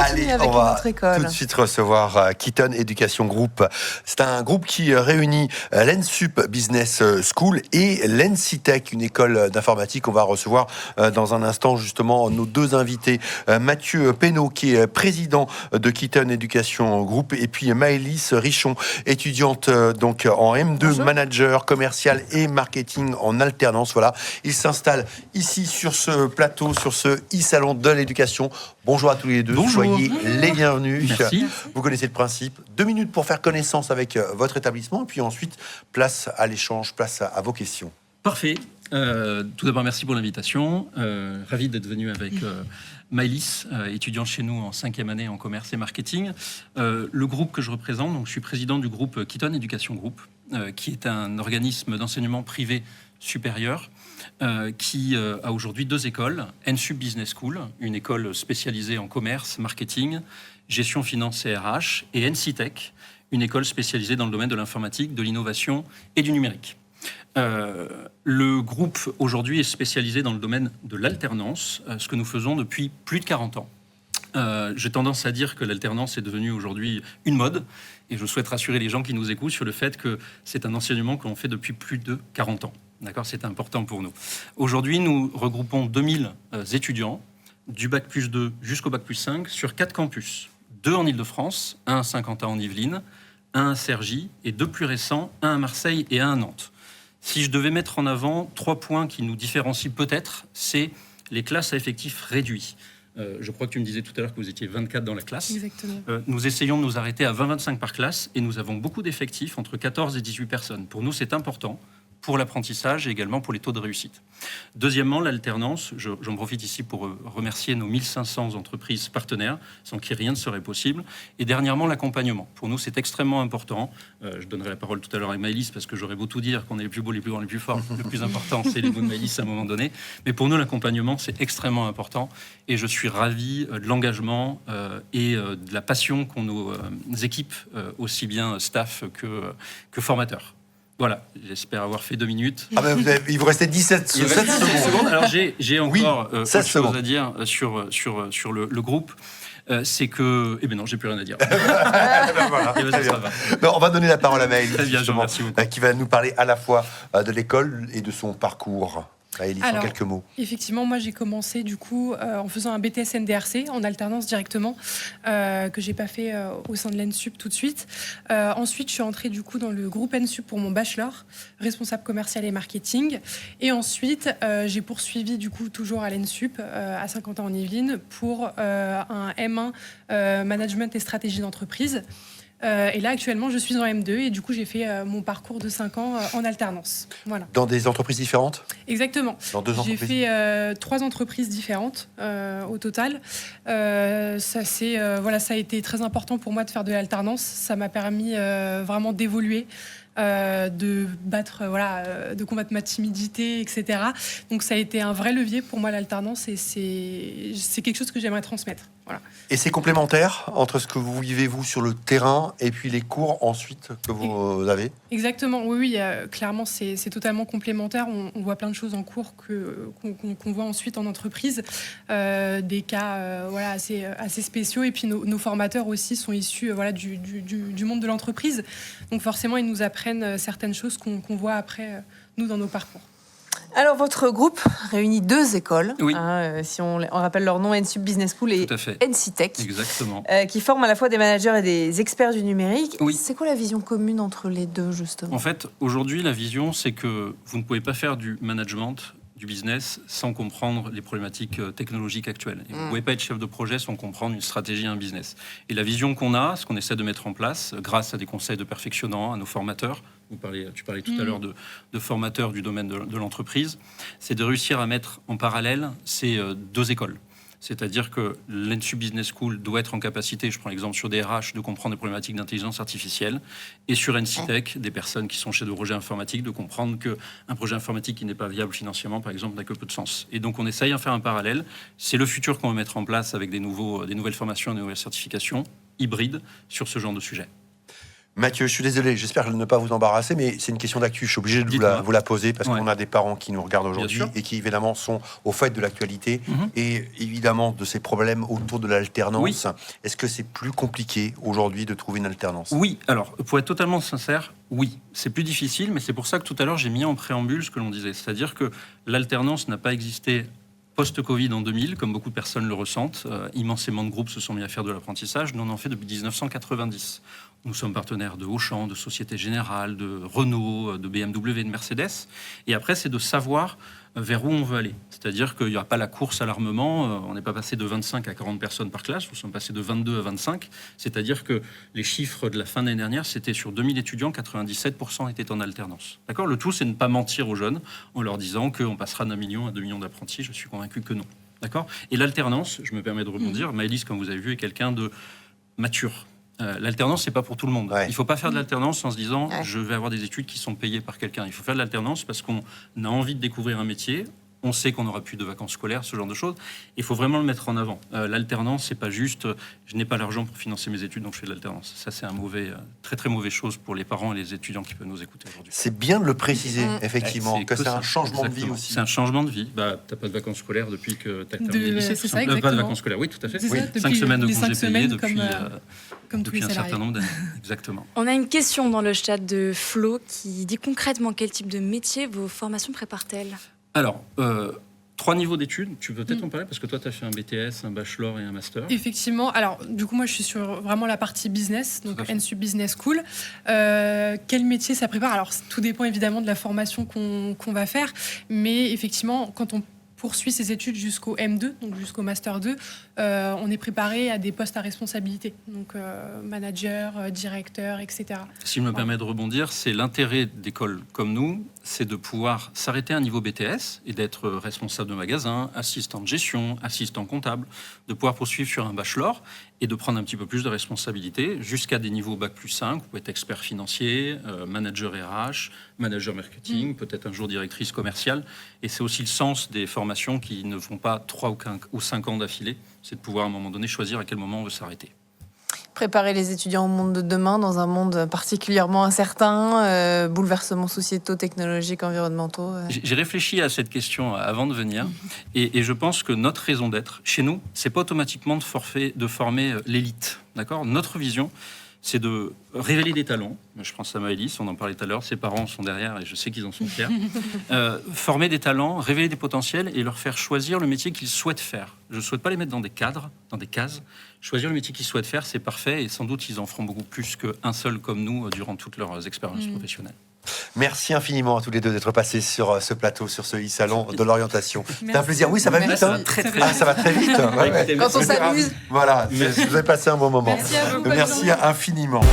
continue Allez, avec on va notre école. tout de suite recevoir Keaton Education Group. C'est un groupe qui réunit l'ENSUP Business School et l'ENSITEC, une école d'informatique. On va recevoir dans un instant justement nos deux invités, Mathieu Pénaud, qui est président de Keaton Education Group, et puis Maëlys Richon, étudiante donc en M2, Bonjour. manager commercial et marketing en alternance. Voilà, ils s'installent ici sur ce plateau, sur ce e-salon de l'éducation. Bonjour à tous les deux, Bonjour. soyez les bienvenus. Merci. Vous connaissez le principe. 2 minutes pour faire connaissance avec votre établissement, et puis ensuite, place à l'échange, place à vos questions. Parfait. Tout d'abord, merci pour l'invitation. Ravi d'être venu avec Maëlys, étudiante chez nous en 5e année en commerce et marketing. Le groupe que je représente, donc je suis président du groupe Keaton Education Group, qui est un organisme d'enseignement privé supérieur qui a aujourd'hui 2 écoles. ENSUP Business School, une école spécialisée en commerce, marketing, gestion, finance et RH, et ENSITEC, une école spécialisée dans le domaine de l'informatique, de l'innovation et du numérique. Le groupe aujourd'hui est spécialisé dans le domaine de l'alternance, ce que nous faisons depuis plus de 40 ans. J'ai tendance à dire que l'alternance est devenue aujourd'hui une mode, et je souhaite rassurer les gens qui nous écoutent sur le fait que c'est un enseignement que l'on fait depuis plus de 40 ans. D'accord, c'est important pour nous. Aujourd'hui, nous regroupons 2000 étudiants, du bac plus 2 jusqu'au bac plus 5, sur 4 campus. 2 en Ile-de-France, 1 à Saint-Quentin en Yvelines, 1 à Cergy, et 2 plus récents, 1 à Marseille et 1 à Nantes. Si je devais mettre en avant 3 points qui nous différencient peut-être, c'est les classes à effectifs réduits. Je crois que tu me disais tout à l'heure que vous étiez 24 dans la classe. Exactement. Nous essayons de nous arrêter à 20-25 par classe, et nous avons beaucoup d'effectifs, entre 14 et 18 personnes. Pour nous, c'est important pour l'apprentissage et également pour les taux de réussite. Deuxièmement, l'alternance. J'en profite ici pour remercier nos 1500 entreprises partenaires, sans qui rien ne serait possible. Et dernièrement, l'accompagnement. Pour nous, c'est extrêmement important. Je donnerai la parole tout à l'heure à Maëlys, parce que j'aurais beau tout dire qu'on est les plus beaux, les plus grands, les plus forts. Le plus important, c'est les mots de Maëlys à un moment donné. Mais pour nous, l'accompagnement, c'est extrêmement important. Et je suis ravi de l'engagement et de la passion qu'ont nos équipes, aussi bien staff que formateurs. Voilà, j'espère avoir fait 2 minutes. Ah ben il vous restait 17 Il reste 17 secondes. secondes. Alors j'ai encore autre 16 chose secondes. à dire sur le groupe. C'est que... Eh bien non, j'ai plus rien à dire. Voilà, Eh ben, très ça bien. va. Non, on va donner la parole à Maëlys, Très bien, je vous justement, remercie beaucoup. qui va nous parler à la fois de l'école et de son parcours. Maëlys, en Alors, quelques mots. Effectivement, moi j'ai commencé du coup en faisant un BTS NDRC en alternance directement que j'ai pas fait au sein de l'ENSUP tout de suite. Ensuite, je suis entrée du coup dans le groupe ENSUP pour mon bachelor, responsable commercial et marketing. Et ensuite, j'ai poursuivi du coup toujours à l'ENSUP à Saint-Quentin-en-Yvelines pour un M1 management et stratégie d'entreprise. Et là, actuellement, je suis en M2 et du coup, j'ai fait mon parcours de 5 ans en alternance. Voilà. Dans des entreprises différentes? Exactement. Dans 2 J'ai entreprises? fait 3 entreprises différentes au total. Ça a été très important pour moi de faire de l'alternance. Ça m'a permis vraiment d'évoluer. De combattre ma timidité, etc. Donc ça a été un vrai levier pour moi l'alternance et c'est quelque chose que j'aimerais transmettre. Voilà. Et c'est complémentaire entre ce que vous vivez, vous, sur le terrain, et puis les cours ensuite que vous avez? Exactement, oui, clairement c'est totalement complémentaire. On voit plein de choses en cours qu'on voit ensuite en entreprise, des cas assez spéciaux. Et puis nos formateurs aussi sont issus du monde de l'entreprise. Donc forcément, ils nous apprennent certaines choses qu'on voit après, nous, dans nos parcours. Alors, votre groupe réunit 2 écoles, Oui. Si on rappelle leur nom, ENSUP Business School et Tout à fait. ENSITEC, Exactement. qui forment à la fois des managers et des experts du numérique. Oui. C'est quoi la vision commune entre les deux, justement? En fait, aujourd'hui, la vision, c'est que vous ne pouvez pas faire du management, du business, sans comprendre les problématiques technologiques actuelles. Et vous ne pouvez pas être chef de projet sans comprendre une stratégie et un business. Et la vision qu'on a, ce qu'on essaie de mettre en place, grâce à des conseils de perfectionnants, à nos formateurs, tu parlais tout à l'heure de formateurs du domaine de l'entreprise, c'est de réussir à mettre en parallèle ces 2 écoles. C'est-à-dire que l'ENSUP Business School doit être en capacité, je prends l'exemple sur des RH, de comprendre des problématiques d'intelligence artificielle, et sur ENSITEC, des personnes qui sont chefs de projet informatique, de comprendre qu'un projet informatique qui n'est pas viable financièrement, par exemple, n'a que peu de sens. Et donc on essaye de faire un parallèle. C'est le futur qu'on va mettre en place avec des nouvelles formations, des nouvelles certifications hybrides sur ce genre de sujet. Mathieu, je suis désolé, j'espère ne pas vous embarrasser, mais c'est une question d'actu. Je suis obligé de vous la poser parce qu'on a des parents qui nous regardent aujourd'hui et qui évidemment sont au fait de l'actualité et évidemment de ces problèmes autour de l'alternance. Oui. Est-ce que c'est plus compliqué aujourd'hui de trouver une alternance? Oui, alors pour être totalement sincère, oui, c'est plus difficile, mais c'est pour ça que tout à l'heure j'ai mis en préambule ce que l'on disait, c'est-à-dire que l'alternance n'a pas existé post-Covid en 2000, comme beaucoup de personnes le ressentent. Immensément de groupes se sont mis à faire de l'apprentissage. Nous, on en fait depuis 1990. Nous sommes partenaires de Auchan, de Société Générale, de Renault, de BMW, de Mercedes. Et après, c'est de savoir vers où on veut aller. C'est-à-dire qu'il n'y aura pas la course à l'armement. On n'est pas passé de 25 à 40 personnes par classe. Nous sommes passés de 22 à 25. C'est-à-dire que les chiffres de la fin de l'année dernière, c'était sur 2000 étudiants, 97% étaient en alternance. D'accord ? Le tout, c'est de ne pas mentir aux jeunes en leur disant qu'on passera d'1 million à 2 millions d'apprentis. Je suis convaincu que non. D'accord ? Et l'alternance, je me permets de rebondir. Maëlys, comme vous avez vu, est quelqu'un de mature. L'alternance, c'est pas pour tout le monde. Ouais. Il faut pas faire de l'alternance en se disant je vais avoir des études qui sont payées par quelqu'un. Il faut faire de l'alternance parce qu'on a envie de découvrir un métier. On sait qu'on n'aura plus de vacances scolaires, ce genre de choses. Il faut vraiment le mettre en avant. L'alternance, c'est pas juste je n'ai pas l'argent pour financer mes études, donc je fais de l'alternance. Ça, c'est un mauvais, très très mauvaise chose pour les parents et les étudiants qui peuvent nous écouter aujourd'hui. C'est bien de le préciser, effectivement, que c'est un changement de vie Exactement. aussi. C'est un changement de vie. T'as pas de vacances scolaires depuis que t'as terminé le lycée. C'est ça, Pas de exactement. vacances scolaires, oui, tout à fait. C'est Oui. ça, 5 depuis semaines de les 5 congés payés semaines, comme tous depuis les un salariés. certain nombre d'années. Exactement. On a une question dans le chat de Flo qui dit concrètement quel type de métier vos formations préparent-elles? Alors, 3 niveaux d'études, tu veux peut-être en parler parce que toi, tu as fait un BTS, un bachelor et un master. Effectivement. Alors, du coup, moi, je suis sur vraiment la partie business, donc NSUP Business School. Quel métier ça prépare? Alors, tout dépend évidemment de la formation qu'on va faire, mais effectivement, quand on poursuit ses études jusqu'au M2, donc jusqu'au Master 2, on est préparé à des postes à responsabilité, donc manager, directeur, etc. Si je me permets de rebondir, c'est l'intérêt d'écoles comme nous, c'est de pouvoir s'arrêter à un niveau BTS et d'être responsable de magasin, assistant de gestion, assistant comptable, de pouvoir poursuivre sur un bachelor et de prendre un petit peu plus de responsabilité jusqu'à des niveaux Bac plus 5. Vous pouvez être expert financier, manager RH, manager marketing, peut-être un jour directrice commerciale. Et c'est aussi le sens des formations qui ne font pas 3 ou 5 ans d'affilée. C'est de pouvoir à un moment donné choisir à quel moment on veut s'arrêter. Préparer les étudiants au monde de demain dans un monde particulièrement incertain, bouleversements sociétaux, technologiques, environnementaux. J'ai réfléchi à cette question avant de venir et je pense que notre raison d'être chez nous, c'est pas automatiquement de former l'élite. D'accord ? Notre vision, c'est de révéler des talents. Je pense à Maëlys, on en parlait tout à l'heure, ses parents sont derrière et je sais qu'ils en sont fiers. Former des talents, révéler des potentiels et leur faire choisir le métier qu'ils souhaitent faire. Je ne souhaite pas les mettre dans des cadres, dans des cases. Choisir le métier qu'ils souhaitent faire, c'est parfait et sans doute ils en feront beaucoup plus qu'un seul comme nous durant toutes leurs expériences professionnelles. Merci infiniment à tous les deux d'être passés sur ce plateau, sur ce e-salon de l'orientation. C'est un plaisir. Oui, ça va vite. Ça Hein va très, très ça va très vite. Ouais. Quand on s'amuse. Voilà, vous avez passé un bon moment. Merci à vous. Merci infiniment.